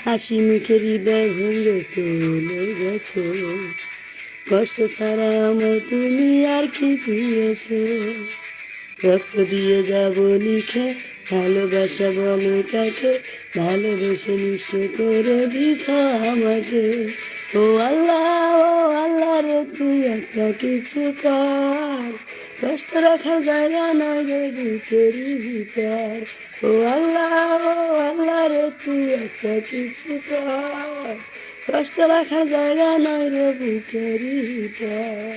হাসি মুখে হৃদয় ভেঙে চলে গেছো, কষ্ট ছাড়া আমার তুমি আর কি দিয়েছো। রক্ত দিয়ে যাব লিখে, ভালোবাসা বলো তাকে, ভালোবেসে নিশ্চয় করে দিস আমাকে। ও আল্লাহ, ও আল্লাহ রে তুই একটা কিছু কর, কষ্ট রাখার জায়গা নয় রে বুকের ভিতর। ও আল্লাহ, ও আল্লাহ রে তুই একটা কিছু কর, কষ্ট রাখার জায়গা নয় রে বুকের ভিতর।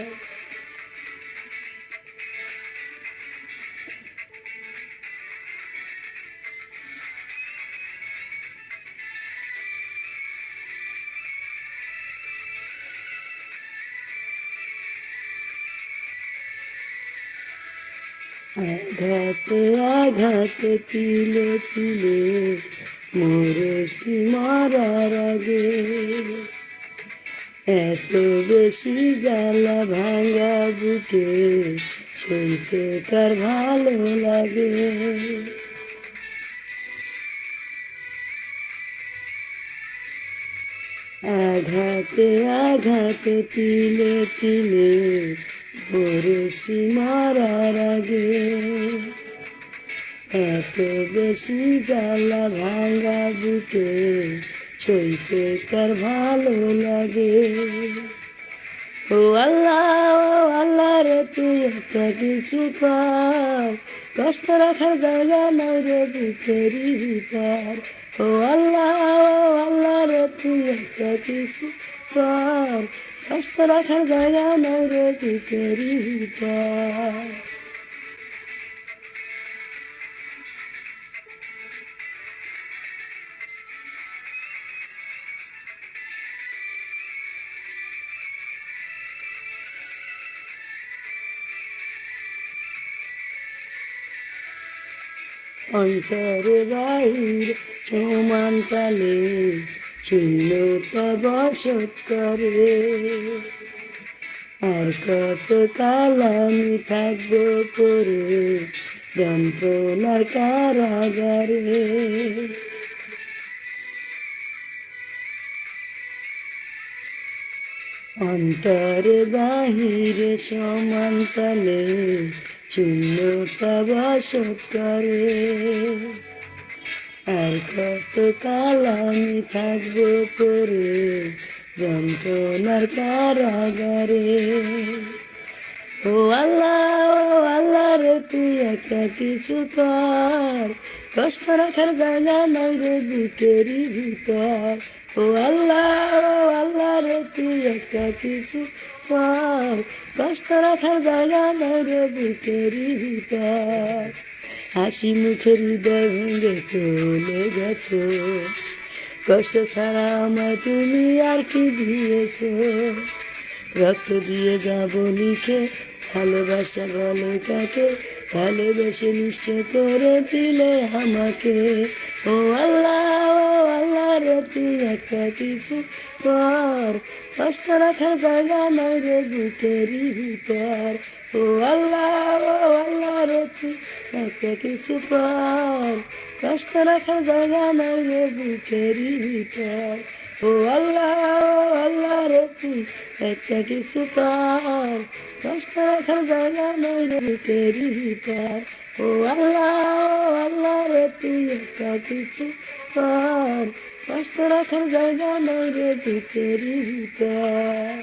আঘাতে আঘাতে তিলে তিলে মরেছি মরার আগে, এত বেশি জ্বালা ভাঙা বুকে সইতে কার ভালো লাগে। আঘাতে আঘাতে তিলে তিলে মরেছি মরার আগে, এত বেশি জ্বালা ভাঙা বুকে সইতে কার ভালো লাগে। ও আল্লাহ, ও আল্লাহ রে তুই একটা কিছু কর, কষ্ট রাখার জায়গা নয় রে বুকের ভিতর। ও আল্লাহ, ও আল্লাহ রে তুই একটা কিছু কর, কষ্ট রাখার জায়গা নয় রে বুকের ভিতর। অন্তরে বাহির সমান তালে শূন্যতা বসত করে, আর কত কাল আমি থাকবো করে যন্ত্রণার কারাগারে। অন্তরে বাহিরে সমান তালে শূন্যতা বসত করে, আর কত কাল আমি থাকবো পরে যন্ত্রণার কারাগারে। ও আল্লাহ, ও আল্লাহ রে তুই একটা কিছু কর, কষ্ট রাখার জায়গা নয় রে বুকের ভিতর। ও আল্লাহ, ও আল্লাহ রে তুই একটা কিছু কর, কষ্ট রাখার জায়গা নয় রে বুকের ভিতর। হাসি মুখে হৃদয় ভেঙে চলে গেছো, কষ্ট ছাড়া আমার তুমি আর কি দিয়েছো। রক্ত দিয়ে যাব লিখে, ভালোবাসা বলে তাকে, ভালোবেসে নিশ্চয় করে দিলে আমাকে। ও আল্লাহ, ও আল্লাহ রে তুই একটা কিছু কর, কষ্ট রাখার জায়গা নয় রে বুকের ভিতর। ও আল্লাহ, ও আল্লাহ রে তুই একটা কিছু কর, কষ্ট রাখার জায়গা নয় রে বুকের ভিতর। ও আল্লাহ, ও আল্লাহ রে তুই একটা কিছু কর, কষ্ট রাখার জায়গা নয় রে বুকের ভিতর। ও আল্লাহ, ও আল্লাহ রে তুই একটা কিছু কর, কষ্ট রাখার জায়গা নয় রে বুকের ভিতর।